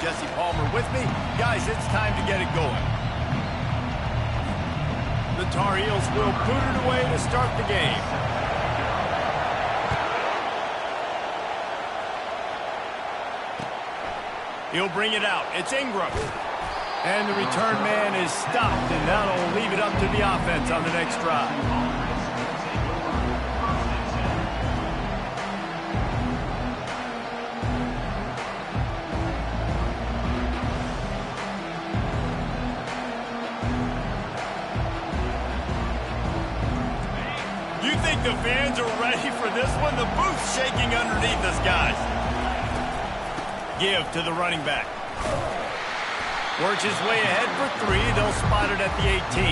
Jesse Palmer with me. Guys, it's time to get it going. The Tar Heels will boot it away to start the game. He'll bring it out. It's Ingram. And the return man is stopped, and that'll leave it up to the offense on the next drive. You think the fans are ready for this one? The booth's shaking underneath us, guys. Give to the running back. Works his way ahead for 3. They'll spot it at the 18.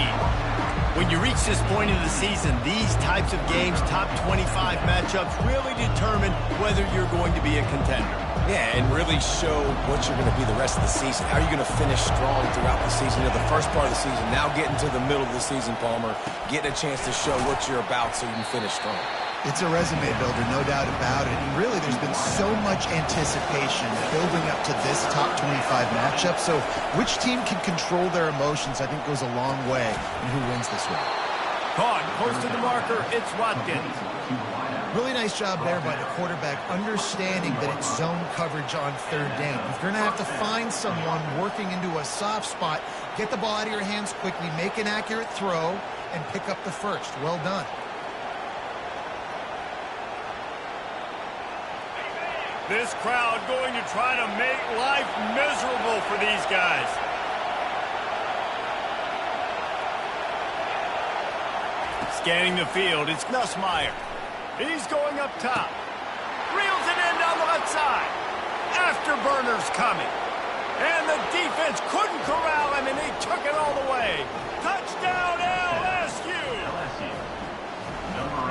When you reach this point of the season, these types of games, top 25 matchups, really determine whether you're going to be a contender. Yeah, and really show what you're going to be the rest of the season. How are you going to finish strong throughout the season? You know, the first part of the season, now getting to the middle of the season, Palmer, getting a chance to show what you're about so you can finish strong. It's a resume builder, no doubt about it. And really, there's been so much anticipation building up to this top 25 matchup. So which team can control their emotions, I think, goes a long way in who wins this one. Caught close to the marker. It's Watkins. Really nice job there by the quarterback, understanding that it's zone coverage on 3rd down. If you're going to have to find someone working into a soft spot, get the ball out of your hands quickly, make an accurate throw, and pick up the first. Well done. This crowd going to try to make life miserable for these guys. Scanning the field, it's Nussmeier. He's going up top. Reels it in down the left side. Afterburners coming. And the defense couldn't corral him, and he took it all the way. Touchdown, LSU!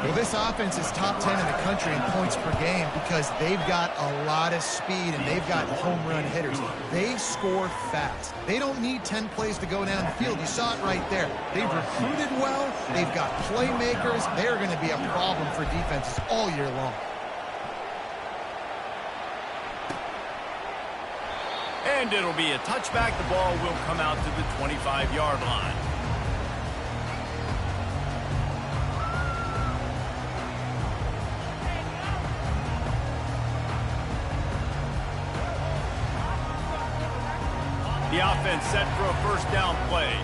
Well, this offense is top 10 in the country in points per game because they've got a lot of speed and they've got home run hitters. They score fast. They don't need 10 plays to go down the field. You saw it right there. They've recruited well. They've got playmakers. They're going to be a problem for defenses all year long. And it'll be a touchback. The ball will come out to the 25-yard line. The offense set for a first down play.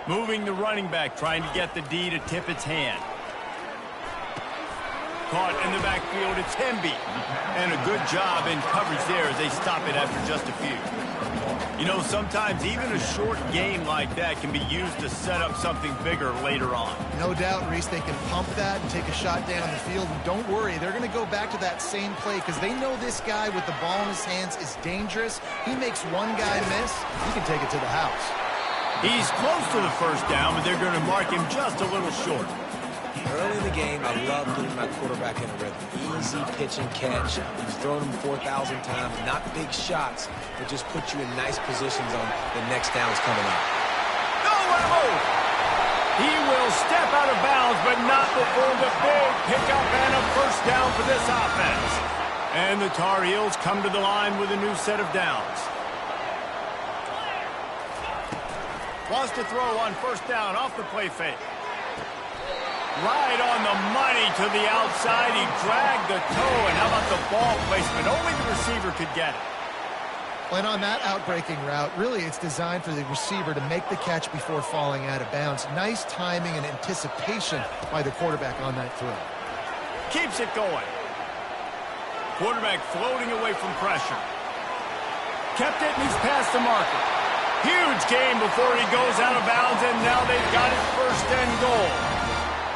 Moving the running back, trying to get the D to tip its hand. Caught in the backfield, it's Hemby. And a good job in coverage there as they stop it after just a few. You know, sometimes even a short game like that can be used to set up something bigger later on. No doubt, Reese, they can pump that and take a shot down the field. And don't worry, they're going to go back to that same play because they know this guy with the ball in his hands is dangerous. He makes one guy miss, he can take it to the house. He's close to the first down, but they're going to mark him just a little short. Early in the game, I love getting my quarterback in a rhythm. Easy pitch and catch. He's thrown him 4,000 times. Not big shots, but just put you in nice positions on the next downs coming up. Oh! He will step out of bounds, but not before the big pickup and a first down for this offense. And the Tar Heels come to the line with a new set of downs. Wants to throw on first down off the play fake. Right on the money to the outside. He dragged the toe, and how about the ball placement? Only the receiver could get it. And on that outbreaking route, really it's designed for the receiver to make the catch before falling out of bounds. Nice timing and anticipation by the quarterback on that throw. Keeps it going. Quarterback floating away from pressure. Kept it, and he's past the marker. Huge game before he goes out of bounds, and now they've got it first and goal.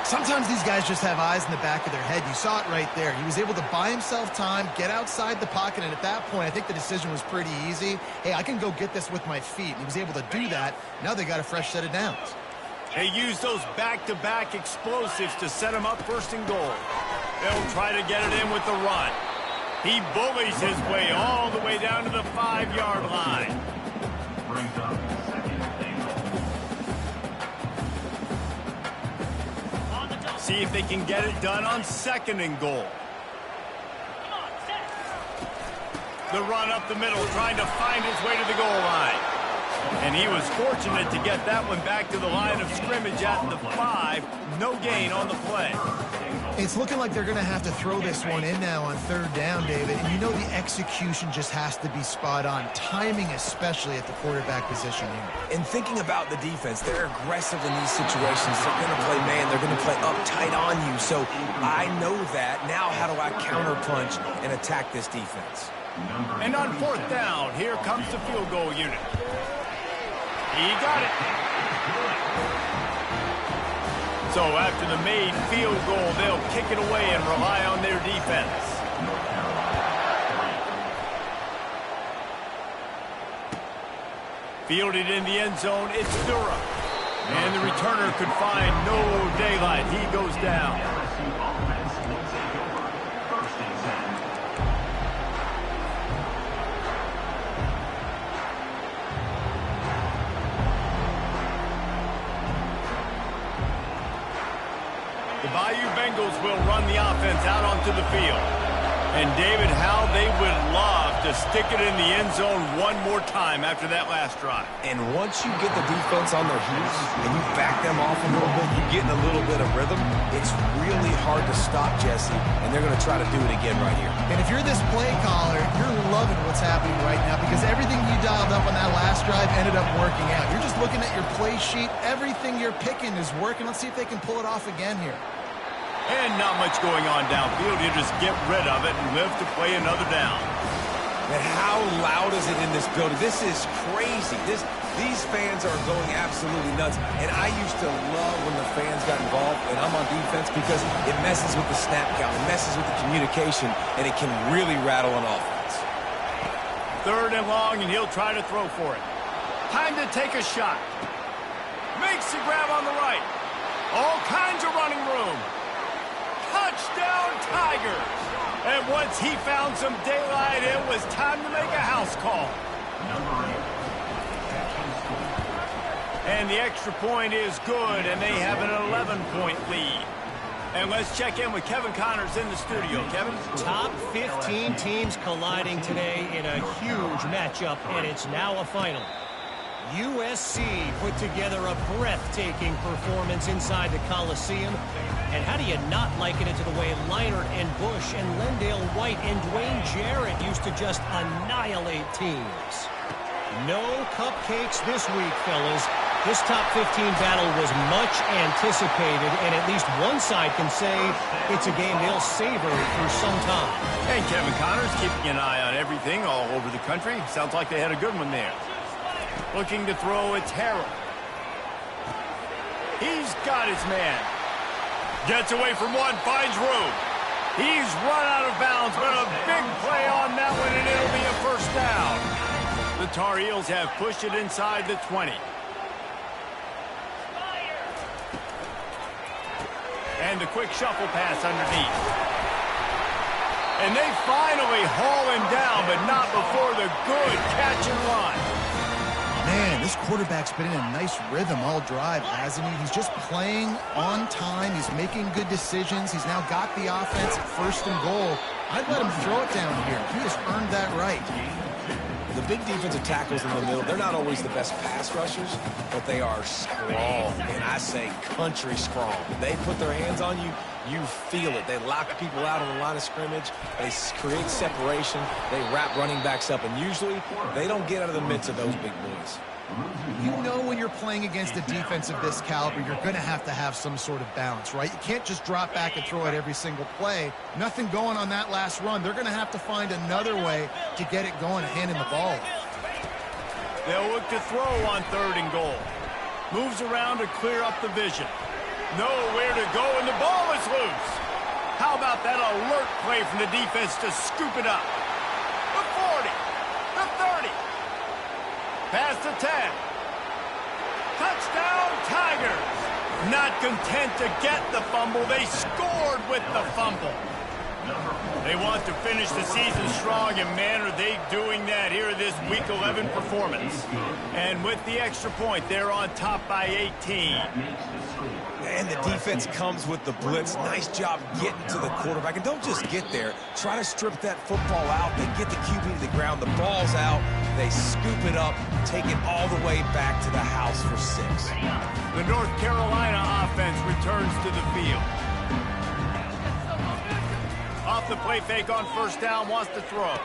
Sometimes these guys just have eyes in the back of their head. You saw it right there. He was able to buy himself time, get outside the pocket, and at that point, I think the decision was pretty easy. Hey, I can go get this with my feet. He was able to do that. Now they got a fresh set of downs. They use those back-to-back explosives to set him up first and goal. They'll try to get it in with the run. He bullies his way all the way down to the 5-yard line. See if they can get it done on second and goal. The run up the middle, trying to find his way to the goal line. And he was fortunate to get that one back to the line of scrimmage at the 5. No gain on the play. It's looking like they're going to have to throw this one in now on third down, David. And you know the execution just has to be spot on. Timing especially at the quarterback position here. And thinking about the defense, they're aggressive in these situations. They're going to play man. They're going to play up tight on you. So I know that. Now how do I counterpunch and attack this defense? And on fourth down, here comes the field goal unit. He got it. So after the made field goal, they'll kick it away and rely on their defense. Fielded in the end zone, it's Durham. And the returner could find no daylight. He goes down. The Bayou Bengals will run the offense out onto the field. And, David, how they would love to stick it in the end zone one more time after that last drive. And once you get the defense on their heels and you back them off a little bit, you get in a little bit of rhythm, it's really hard to stop, Jesse, and they're going to try to do it again right here. And if you're this play caller, you're loving what's happening right now because everything you dialed up on that last drive ended up working out. You're just looking at your play sheet. Everything you're picking is working. Let's see if they can pull it off again here. And not much going on downfield. You just get rid of it and live to play another down. And how loud is it in this building? This is crazy. These fans are going absolutely nuts. And I used to love when the fans got involved, and I'm on defense because it messes with the snap count. It messes with the communication, and it can really rattle an offense. Third and long, and he'll try to throw for it. Time to take a shot. Makes the grab on the right. All kinds of running room. Touchdown, Tigers! And once he found some daylight, it was time to make a house call. And the extra point is good, and they have an 11-point lead. And let's check in with Kevin Connors in the studio. Kevin? Top 15 teams colliding today in a huge matchup, and it's now a final. USC put together a breathtaking performance inside the Coliseum. And how do you not liken it to the way Leinart and Bush and Lendale White and Dwayne Jarrett used to just annihilate teams? No cupcakes this week, fellas. This top 15 battle was much anticipated, and at least one side can say it's a game they'll savor for some time. And Kevin Connors keeping an eye on everything all over the country. Sounds like they had a good one there. Looking to throw, it's Harrell. He's got his man. Gets away from one, finds room. He's run out of bounds, but a big play on that one, and it'll be a first down. The Tar Heels have pushed it inside the 20. And the quick shuffle pass underneath. And they finally haul him down, but not before the good catch and run. Man, this quarterback's been in a nice rhythm all drive, hasn't he? He's just playing on time. He's making good decisions. He's now got the offense at first and goal. I'd let him throw it down here. He has earned that right. The big defensive tackles in the middle, they're not always the best pass rushers, but they are strong, and I say country strong. They put their hands on you, you feel it. They lock people out on the line of scrimmage. They create separation. They wrap running backs up, and usually they don't get out of the midst of those big boys. You know when you're playing against a defense of this caliber, you're going to have some sort of balance, right? You can't just drop back and throw it every single play. Nothing going on that last run. They're going to have to find another way to get it going and handing the ball. They'll look to throw on third and goal. Moves around to clear up the vision. Nowhere to go, and the ball is loose. How about that alert play from the defense to scoop it up? The 40, the 30, past the 10. Touchdown, Tigers. Not content to get the fumble, they scored with the fumble. They want to finish the season strong, and man, are they doing that here in this Week 11 performance. And with the extra point, they're on top by 18. And the defense comes with the blitz. Nice job getting to the quarterback. And don't just get there. Try to strip that football out. They get the QB to the ground. The ball's out. They scoop it up, take it all the way back to the house for 6. The North Carolina offense returns to the field. Off the play fake on first down, wants to throw.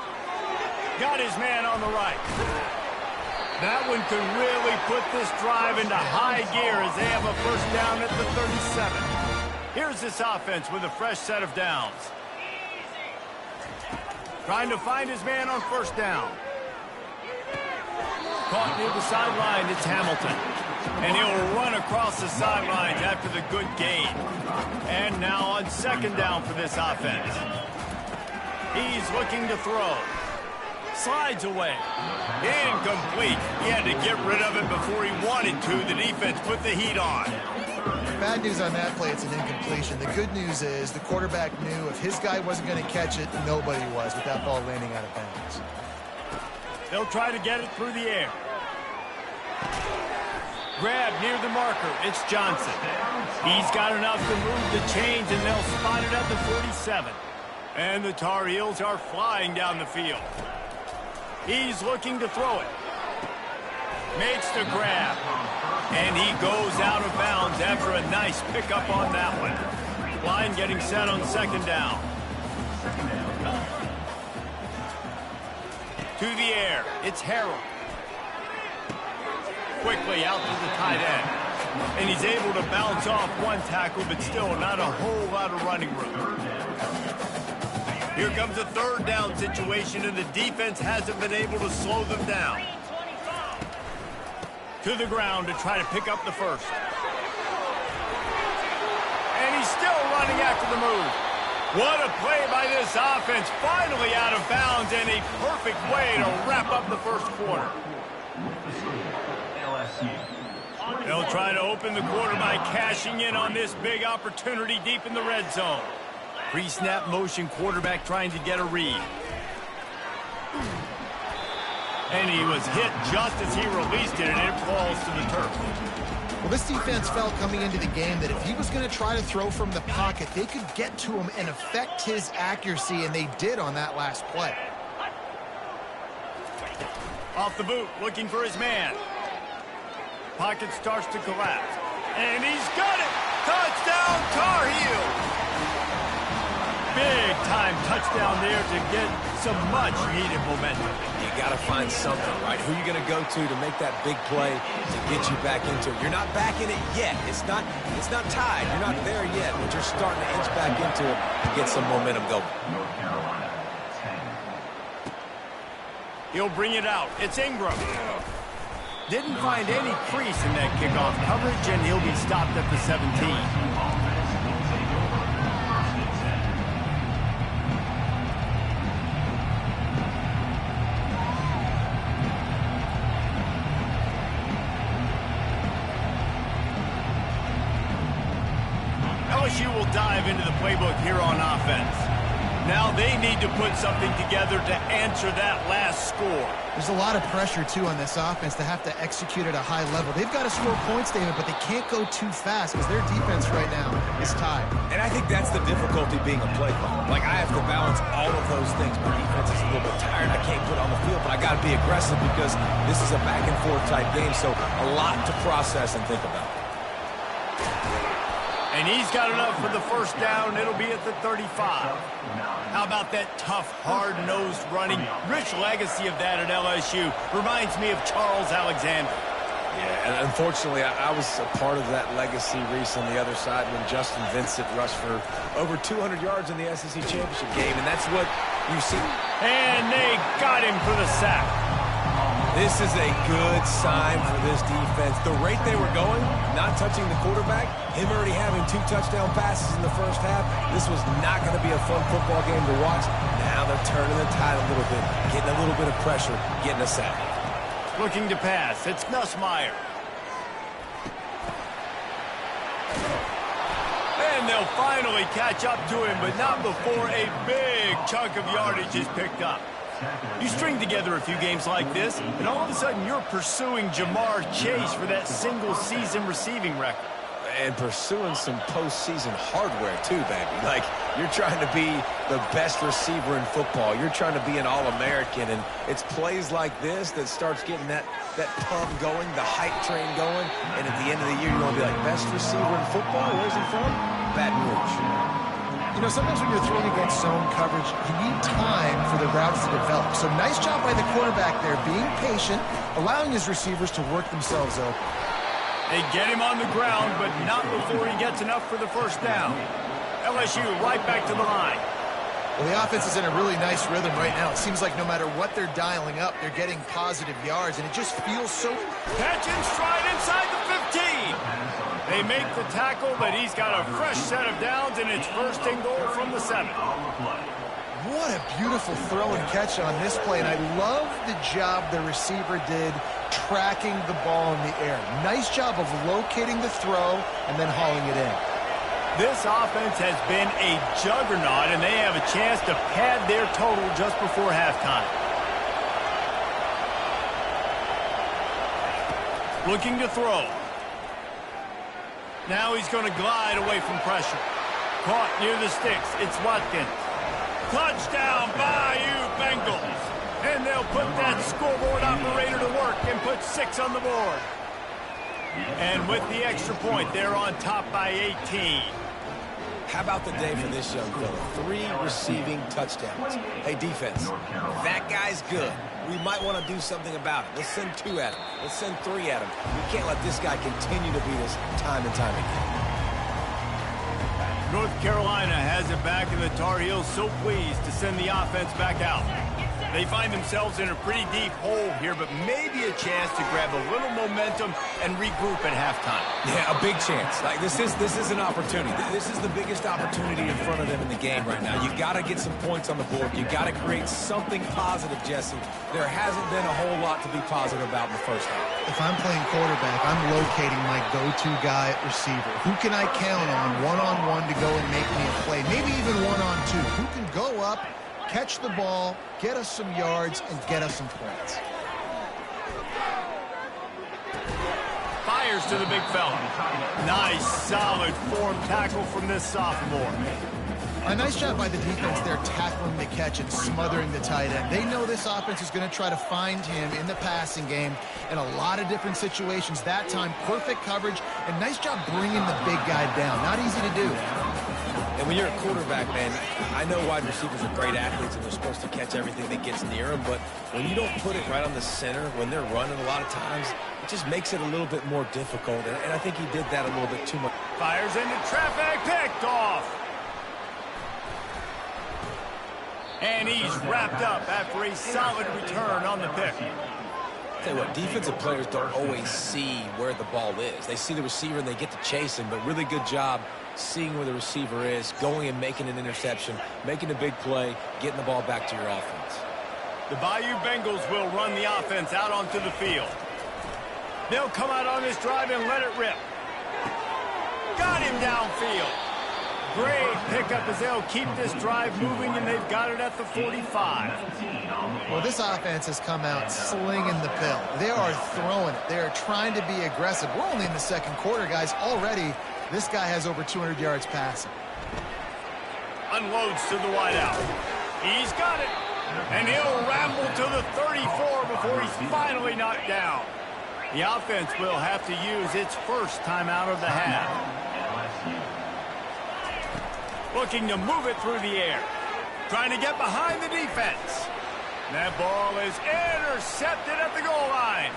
Got his man on the right. That one could really put this drive into high gear as they have a first down at the 37. Here's this offense with a fresh set of downs. Trying to find his man on first down. Caught near the sideline, it's Hamilton. And he'll run across the sidelines after the good gain. And now on second down for this offense. He's looking to throw. Slides away. Incomplete. He had to get rid of it before he wanted to. The defense put the heat on. Bad news on that play, it's an incompletion. The good news is the quarterback knew if his guy wasn't going to catch it, nobody was with that ball landing out of bounds. They'll try to get it through the air. Grab near the marker. It's Johnson. He's got enough to move the chains, and they'll spot it at the 47. And the Tar Heels are flying down the field. He's looking to throw it. Makes the grab. And he goes out of bounds after a nice pickup on that one. Line getting set on second down. To the air. It's Harrell. Quickly out to the tight end. And he's able to bounce off one tackle, but still not a whole lot of running room. Here comes a third down situation, and the defense hasn't been able to slow them down. To the ground to try to pick up the first. And he's still running after the move. What a play by this offense. Finally out of bounds, and a perfect way to wrap up the first quarter. They'll try to open the quarter by cashing in on this big opportunity deep in the red zone. Pre-snap motion quarterback trying to get a read. And he was hit just as he released it, and it falls to the turf. Well, this defense felt coming into the game that if he was going to try to throw from the pocket, they could get to him and affect his accuracy, and they did on that last play. Off the boot, looking for his man. Pocket starts to collapse. And he's got it! Touchdown, Tar Heels! Big-time touchdown there to get some much-needed momentum. You got to find something, right? Who are you going to go to make that big play to get you back into it? You're not back in it yet. It's not tied. You're not there yet, but you're starting to inch back into it to get some momentum going. He'll bring it out. It's Ingram. Didn't find any crease in that kickoff coverage, and he'll be stopped at the 17. LSU will dive into the playbook here on offense. Now they need to put something together to answer that last score. There's a lot of pressure, too, on this offense to have to execute at a high level. They've got to score points, David, but they can't go too fast because their defense right now is tied. And I think that's the difficulty being a play caller. Like, I have to balance all of those things. My defense is a little bit tired. I can't put it on the field, but I got to be aggressive because this is a back-and-forth type game, so a lot to process and think about. And he's got enough for the first down. It'll be at the 35. How about that tough, hard-nosed running? Rich legacy of that at LSU. Reminds me of Charles Alexander. Yeah, and unfortunately, I was a part of that legacy, Reese, on the other side when Justin Vincent rushed for over 200 yards in the SEC Championship game, and that's what you see. And they got him for the sack. This is a good sign for this defense. The rate they were going, not touching the quarterback, him already having 2 touchdown passes in the first half, this was not going to be a fun football game to watch. Now they're turning the tide a little bit, getting a little bit of pressure, getting a sack. Looking to pass. It's Nussmeier. And they'll finally catch up to him, but not before a big chunk of yardage is picked up. You string together a few games like this, and all of a sudden you're pursuing Jamar Chase for that single-season receiving record. And pursuing some postseason hardware, too, baby. Like, you're trying to be the best receiver in football. You're trying to be an All-American, and it's plays like this that starts getting that pump going, the hype train going, and at the end of the year, you're going to be like, best receiver in football? Where's he from? Baton Rouge. You know, sometimes when you're throwing against zone coverage, you need time for the routes to develop. So nice job by the quarterback there, being patient, allowing his receivers to work themselves open. They get him on the ground, but not before he gets enough for the first down. LSU right back to the line. Well, the offense is in a really nice rhythm right now. It seems like no matter what they're dialing up, they're getting positive yards, and it just feels so... Catch and stride inside the 15. They make the tackle, but he's got a fresh set of downs, and it's first and goal from the 7. What a beautiful throw and catch on this play, and I love the job the receiver did tracking the ball in the air. Nice job of locating the throw and then hauling it in. This offense has been a juggernaut, and they have a chance to pad their total just before halftime. Looking to throw. Now he's going to glide away from pressure. Caught near the sticks. It's Watkins. Touchdown, Bayou Bengals. And they'll put that scoreboard operator to work and put 6 on the board. And with the extra point, they're on top by 18. How about the day for this young fella? 3 receiving touchdowns. Hey, defense, that guy's good. We might want to do something about it. Let's send 2 at him. Let's send 3 at him. We can't let this guy continue to beat us time and time again. North Carolina has it back, and the Tar Heels so pleased to send the offense back out. They find themselves in a pretty deep hole here, but maybe a chance to grab a little momentum and regroup at halftime. Yeah, a big chance. Like this is an opportunity. This is the biggest opportunity in front of them in the game right now. You got to get some points on the board. You got to create something positive, Jesse. There hasn't been a whole lot to be positive about in the first half. If I'm playing quarterback, I'm locating my go-to guy at receiver. Who can I count on one-on-one to go and make me a play? Maybe even one-on-two. Who can go up, catch the ball, get us some yards, and get us some points. Fires to the big fella. Nice, solid form tackle from this sophomore. A nice job by the defense there tackling the catch and smothering the tight end. They know this offense is going to try to find him in the passing game in a lot of different situations. That time, perfect coverage, and nice job bringing the big guy down. Not easy to do. And when you're a quarterback, man, I know wide receivers are great athletes and they're supposed to catch everything that gets near them, but when you don't put it right on the center, when they're running a lot of times, it just makes it a little bit more difficult, and I think he did that a little bit too much. Fires into traffic, picked off. And he's wrapped up after a solid return on the pick. Tell you what, defensive players don't always see where the ball is. They see the receiver and they get to chase him, but really good job seeing where the receiver is, going and making an interception, making a big play, getting the ball back to your offense. The Bayou Bengals will run the offense out onto the field. They'll come out on this drive and let it rip. Got him downfield. Great pickup as they'll keep this drive moving, and they've got it at the 45. Well, this offense has come out slinging the pill. They are throwing it. They are trying to be aggressive. We're only in the second quarter, guys. Already, this guy has over 200 yards passing. Unloads to the wideout. He's got it. And he'll ramble to the 34 before he's finally knocked down. The offense will have to use its first timeout of the half. Looking to move it through the air. Trying to get behind the defense. That ball is intercepted at the goal line.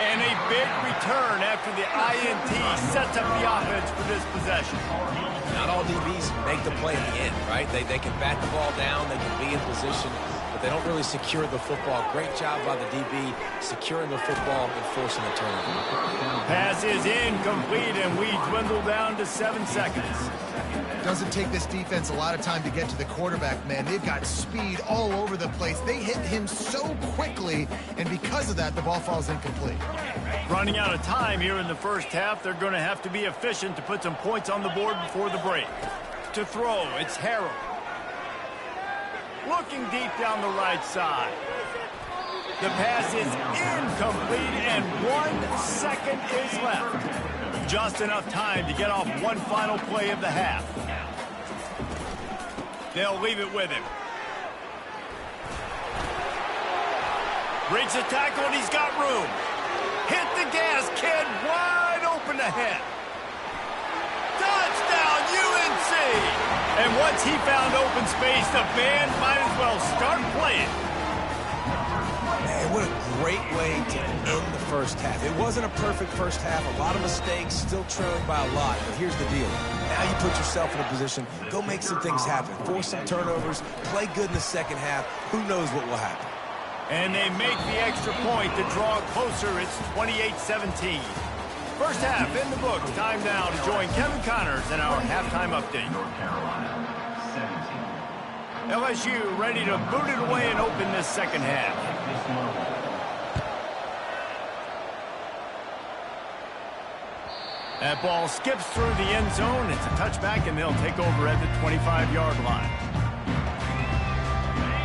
And a big return after the INT sets up the offense for this possession. Not all DBs make the play at the end, right? They can bat the ball down, they can be in position, but but they don't really secure the football. Great job by the DB securing the football and forcing a turnover. Pass is incomplete, and we dwindle down to 7 seconds. Doesn't take this defense a lot of time to get to the quarterback, man. They've got speed all over the place. They hit him so quickly, and because of that, the ball falls incomplete. Running out of time here in the first half, they're going to have to be efficient to put some points on the board before the break. To throw, it's Harrell. Looking deep down the right side. The pass is incomplete, and 1 second is left. Just enough time to get off one final play of the half. They'll leave it with him. Breaks the tackle, and he's got room. Hit the gas, kid. Wide open ahead. Touchdown, UNC! And once he found open space, the band might as well start playing. Man, what a great way to end the first half. It wasn't a perfect first half. A lot of mistakes, still trailing by a lot. But here's the deal. Now you put yourself in a position, go make some things happen. Force some turnovers, play good in the second half. Who knows what will happen? And they make the extra point to draw it closer. It's 28-17. First half in the books. Time now to join Kevin Connors in our halftime update. LSU ready to boot it away and open this second half. That ball skips through the end zone. It's a touchback, and they'll take over at the 25-yard line.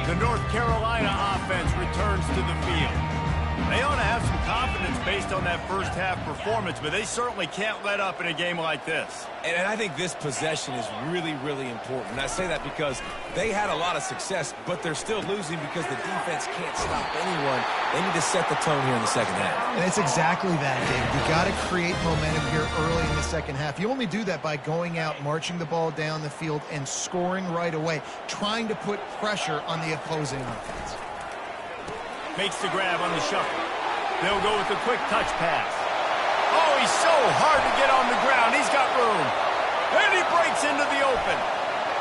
The North Carolina offense returns to the field. They ought to have some confidence based on that first half performance, but they certainly can't let up in a game like this. And I think this possession is really, really important. And I say that because they had a lot of success, but they're still losing because the defense can't stop anyone. They need to set the tone here in the second half. And it's exactly that, Dave. You got to create momentum here early in the second half. You only do that by going out, marching the ball down the field, and scoring right away, trying to put pressure on the opposing offense. Makes the grab on the shuffle. They'll go with the quick touch pass. Oh, he's so hard to get on the ground. He's got room. And he breaks into the open.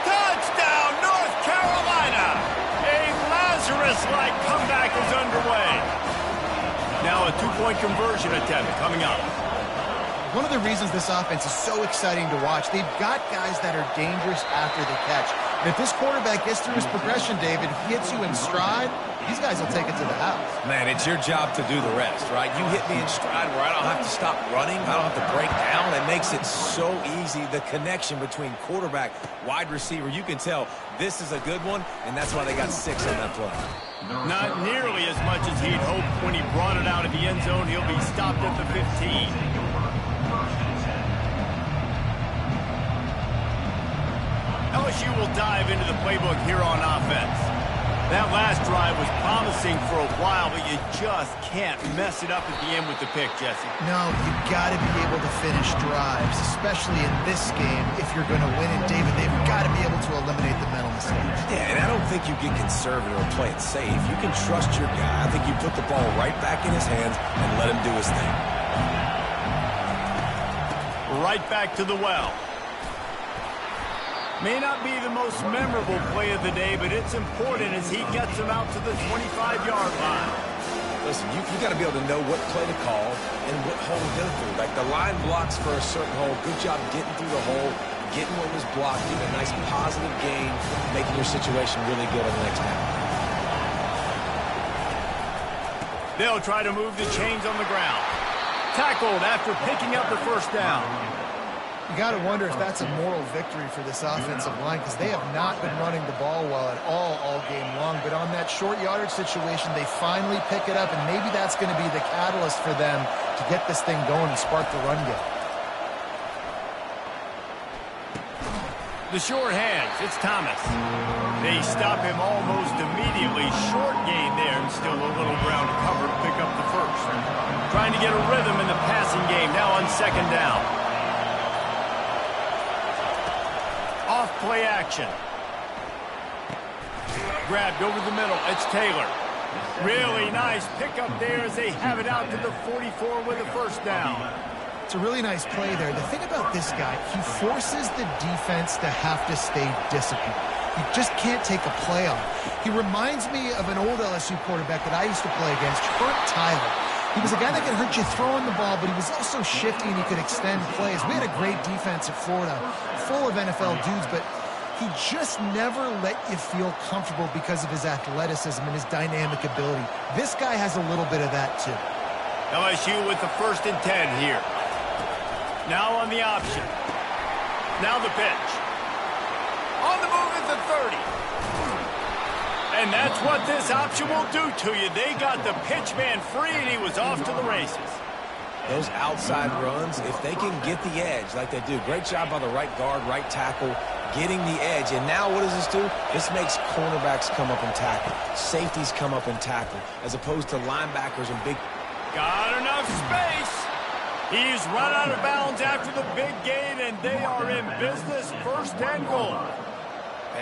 Touchdown, North Carolina! A Lazarus-like comeback is underway. Now a two-point conversion attempt coming up. One of the reasons this offense is so exciting to watch, they've got guys that are dangerous after the catch. And if this quarterback gets through his progression, David, hits you in stride, these guys will take it to the house. Man, it's your job to do the rest, right? You hit me in stride where I don't have to stop running. I don't have to break down. It makes it so easy. The connection between quarterback, wide receiver, you can tell this is a good one, and that's why they got 6 on that play. Not nearly as much as he'd hoped when he brought it out of the end zone. He'll be stopped at the 15. LSU will dive into the playbook here on offense. That last drive was promising for a while, but you just can't mess it up at the end with the pick, Jesse. No, you got to be able to finish drives, especially in this game. If you're going to win it, David, they've got to be able to eliminate the mental mistakes. Yeah, and I don't think you get conservative or play it safe. You can trust your guy. I think you put the ball right back in his hands and let him do his thing. Right back to the well. May not be the most memorable play of the day, but it's important as he gets him out to the 25-yard line. Listen, you got to be able to know what play to call and what hole to go through. Like the line blocks for a certain hole. Good job getting through the hole, getting what was blocked, getting a nice positive gain, making your situation really good on the next half. They'll try to move the chains on the ground. Tackled after picking up the first down. You got to wonder if that's a moral victory for this offensive line, because they have not been running the ball well at all game long. But on that short yardage situation, they finally pick it up, and maybe that's going to be the catalyst for them to get this thing going and spark the run game. The short hands, it's Thomas. They stop him almost immediately. Short gain there, and still a little ground to cover to pick up the first. Trying to get a rhythm in the passing game, now on second down. Off play action. Grabbed over the middle. It's Taylor. Really nice pickup there as they have it out to the 44 with a first down. It's a really nice play there. The thing about this guy, he forces the defense to have to stay disciplined. you just can't take a play on. He reminds me of an old LSU quarterback that I used to play against, Kurt Tyler. He was a guy that could hurt you throwing the ball, but he was also shifty and he could extend plays. We had a great defense at Florida, full of NFL dudes, but he just never let you feel comfortable because of his athleticism and his dynamic ability. This guy has a little bit of that too. LSU with the 1st and 10 here. Now on the option. Now the pitch. On the move at the 30. And that's what this option will do to you. They got the pitch man free, and he was off to the races. Those outside runs, if they can get the edge like they do, great job by the right guard, right tackle, getting the edge. And now what does this do? This makes cornerbacks come up and tackle. Safeties come up and tackle, as opposed to linebackers and big. Got enough space. He's run out of bounds after the big gain, and they are in business, 1st and goal.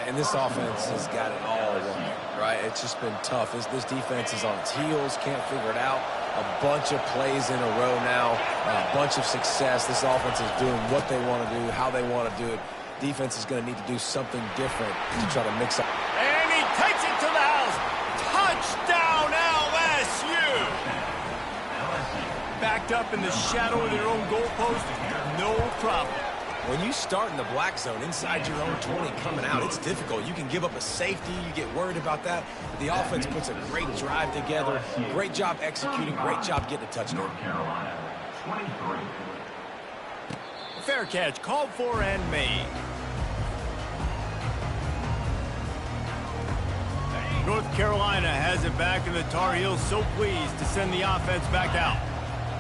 And this offense has got it all wrong, right? It's just been tough. This defense is on its heels, can't figure it out. A bunch of plays in a row now, a bunch of success. This offense is doing what they want to do, how they want to do it. Defense is going to need to do something different to try to mix up. And he takes it to the house. Touchdown, LSU! Backed up in the shadow of their own goalpost, no problem. When you start in the black zone inside your own 20 coming out, it's difficult. You can give up a safety. You get worried about that. But the offense puts a great drive together. Great job executing. Great job getting a touchdown. Fair catch called for and made. North Carolina has it back, and the Tar Heels so pleased to send the offense back out.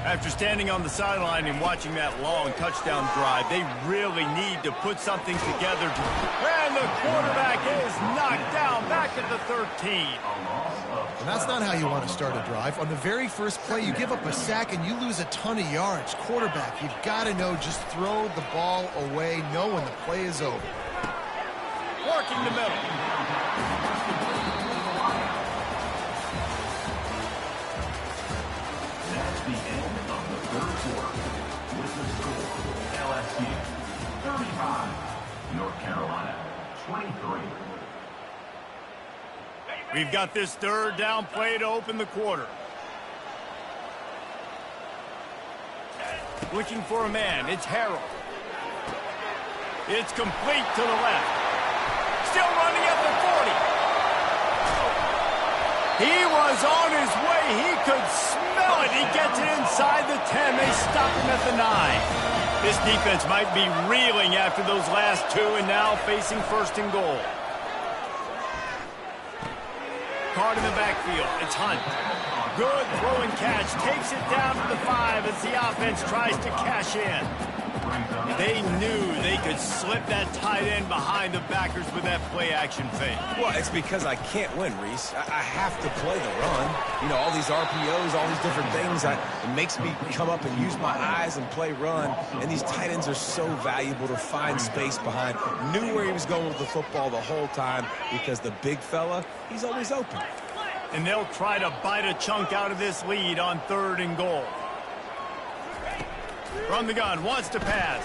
After standing on the sideline and watching that long touchdown drive, they really need to put something together. And the quarterback is knocked down back at the 13. And that's not how you want to start a drive. On the very first play, you give up a sack and you lose a ton of yards. Quarterback, you've got to know, just throw the ball away, know when the play is over. Working the middle. LSU 35, North Carolina 23. We've got this 3rd down play to open the quarter. Looking for a man. It's Harrell. It's complete to the left. Still running at the 40. He was on his way. He could smell it. He gets it inside the 10. They stop him at the 9. This defense might be reeling after those last 2 and now facing 1st and goal. Card in the backfield. It's Hunt. Good throw and catch. Takes it down to the 5 as the offense tries to cash in. They knew they could slip that tight end behind the backers with that play-action fake. Well, it's because I can't win, Reese. I have to play the run. You know, all these RPOs, all these different things. It makes me come up and use my eyes and play run. And these tight ends are so valuable to find space behind. Knew where he was going with the football the whole time because the big fella, he's always open. And they'll try to bite a chunk out of this lead on 3rd and goal. From the gun, wants to pass.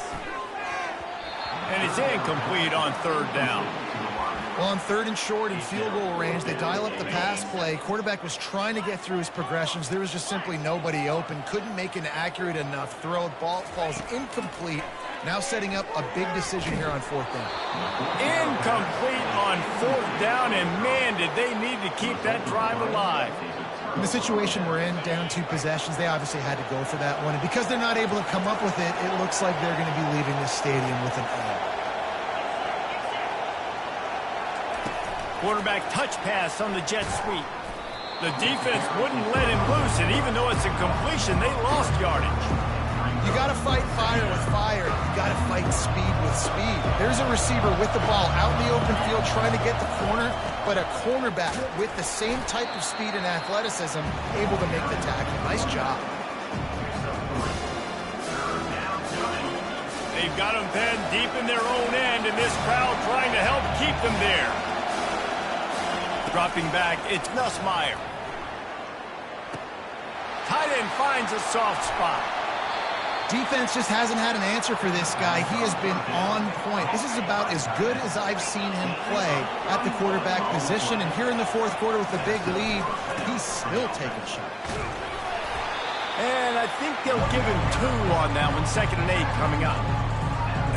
And it's incomplete on 3rd down. Well, on 3rd and short in field goal range, they dial up the pass play. Quarterback was trying to get through his progressions. There was just simply nobody open. Couldn't make an accurate enough throw. Ball falls incomplete. Now setting up a big decision here on 4th down. Incomplete on 4th down, and man, did they need to keep that drive alive. In the situation we're in, down 2 possessions, they obviously had to go for that one. And because they're not able to come up with it, it looks like they're going to be leaving this stadium with an L. Quarterback touch pass on the jet sweep. The defense wouldn't let him loose, and even though it's a completion, they lost yardage. You got to fight fire with fire. You got to fight speed with speed. There's a receiver with the ball out in the open field trying to get the corner, but a cornerback with the same type of speed and athleticism able to make the tackle. Nice job. They've got them pinned deep in their own end, and this crowd trying to help keep them there. Dropping back, it's Nussmeier. Tight end finds a soft spot. Defense just hasn't had an answer for this guy. He has been on point. This is about as good as I've seen him play at the quarterback position. And here in the fourth quarter with a big lead, he's still taking shots. And I think they'll give him 2 on that one, 2nd and 8 coming up.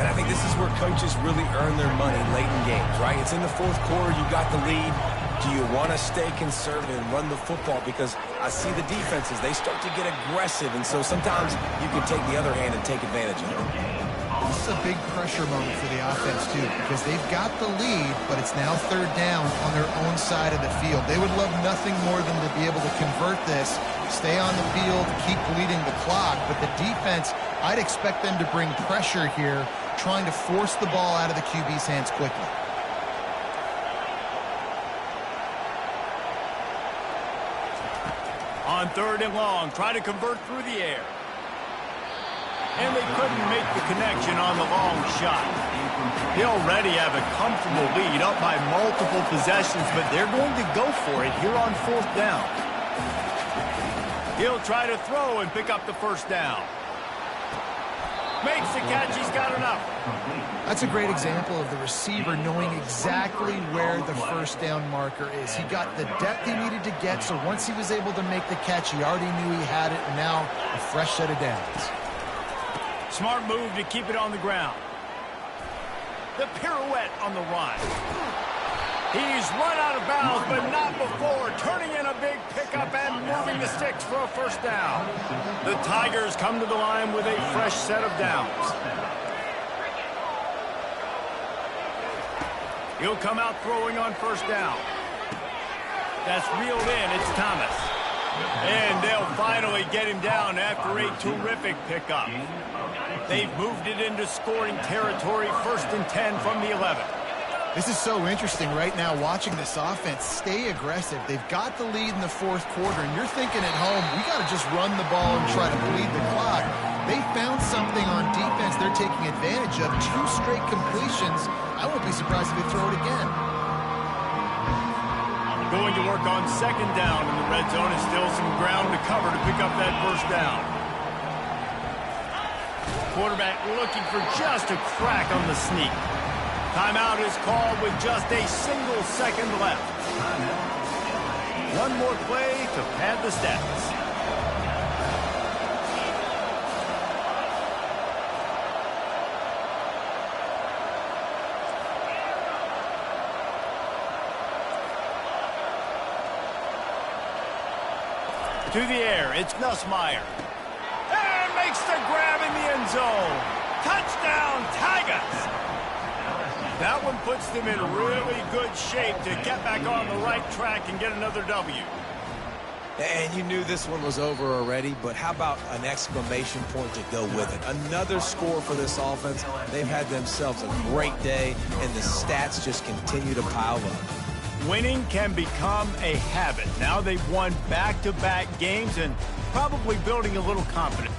And I think this is where coaches really earn their money late in games, right? It's in the fourth quarter, you got the lead. Do you want to stay conservative and run the football? Because I see the defenses, they start to get aggressive, and so sometimes you can take the other hand and take advantage of it. This is a big pressure moment for the offense, too, because they've got the lead, but it's now 3rd down on their own side of the field. They would love nothing more than to be able to convert this, stay on the field, keep bleeding the clock, but the defense, I'd expect them to bring pressure here, trying to force the ball out of the QB's hands quickly. On 3rd and long, try to convert through the air. And they couldn't make the connection on the long shot. They already have a comfortable lead up by multiple possessions, but they're going to go for it here on 4th down. He'll try to throw and pick up the 1st down. Makes the catch, he's got enough. That's a great example of the receiver knowing exactly where the 1st down marker is. He got the depth he needed to get, so once he was able to make the catch, he already knew he had it, and now a fresh set of downs. Smart move to keep it on the ground. The pirouette on the run. He's run out of bounds, but not before. Turning in a big pickup and moving the sticks for a 1st down. The Tigers come to the line with a fresh set of downs. He'll come out throwing on 1st down. That's reeled in. It's Thomas. And they'll finally get him down after a terrific pickup. They've moved it into scoring territory, 1st and 10 from the 11. This is so interesting right now watching this offense stay aggressive. They've got the lead in the 4th quarter, and you're thinking at home, we got to just run the ball and try to bleed the clock. They found something on defense they're taking advantage of. 2 straight completions. I won't be surprised if they throw it again. Going to work on 2nd down in the red zone, and still some ground to cover to pick up that 1st down. Quarterback looking for just a crack on the sneak. Timeout is called with just a single second left. One more play to pad the stats. To the air, it's Nussmeier. And makes the grab in the end zone. Touchdown, Tigers! That one puts them in really good shape to get back on the right track and get another W. And you knew this one was over already, but how about an exclamation point to go with it? Another score for this offense. They've had themselves a great day, and the stats just continue to pile up. Winning can become a habit. Now they've won back-to-back games and probably building a little confidence.